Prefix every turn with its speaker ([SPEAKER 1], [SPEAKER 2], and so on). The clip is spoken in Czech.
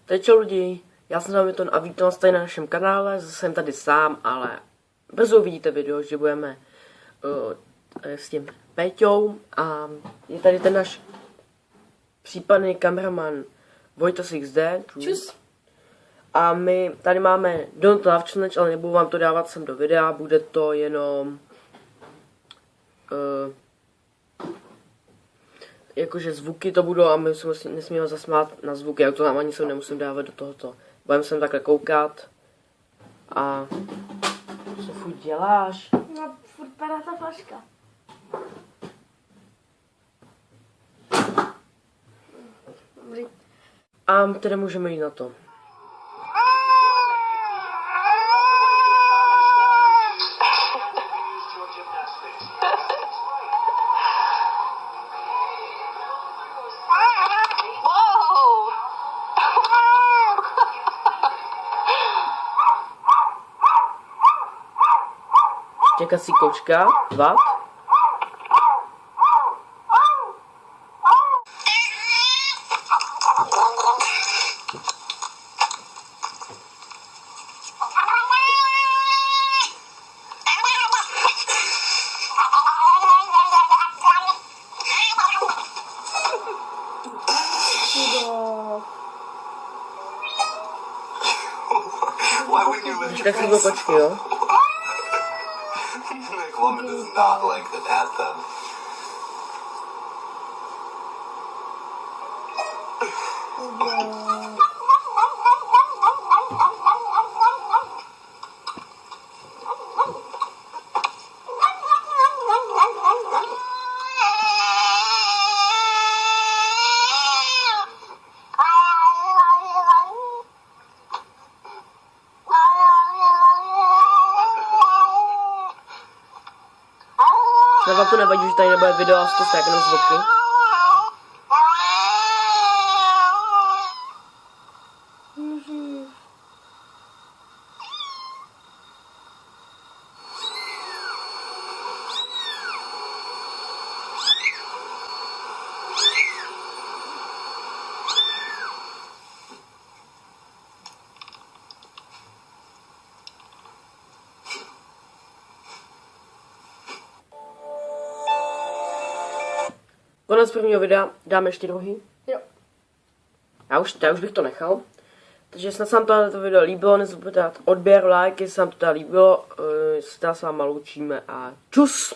[SPEAKER 1] Tak čau lidi, já jsem Hamilton a vítám vás tady na našem kanále, zase jsem tady sám, ale brzo uvidíte video, že budeme s tím Péťou a je tady ten náš případný kameraman VojtasXD.
[SPEAKER 2] Čus.
[SPEAKER 1] A my tady máme Don't Love Challenge, ale nebudu vám to dávat sem do videa, bude to jenom jakože zvuky to budou a my se nesmíme zasmát na zvuky, jak to tam ani sem nemusím dávat do tohoto. Budeme sem takhle koukat a co furt děláš?
[SPEAKER 2] No, furt padá ta flaška. Dobrý.
[SPEAKER 1] A tedy můžeme jít na to. Čekací kočka, vat. Čekací kočky, jo?
[SPEAKER 3] Woman does not like the bathtub.
[SPEAKER 1] Snad vám to nevadí, že tady nebude video a to stáknou zvuky. Konec prvního videa, dáme ještě druhý.
[SPEAKER 2] Jo.
[SPEAKER 1] Já už bych to nechal. Takže snad se vám tohle video líbilo, nezapomeňte dát odběr, like, jestli se vám to líbilo, se s váma loučíme a čus!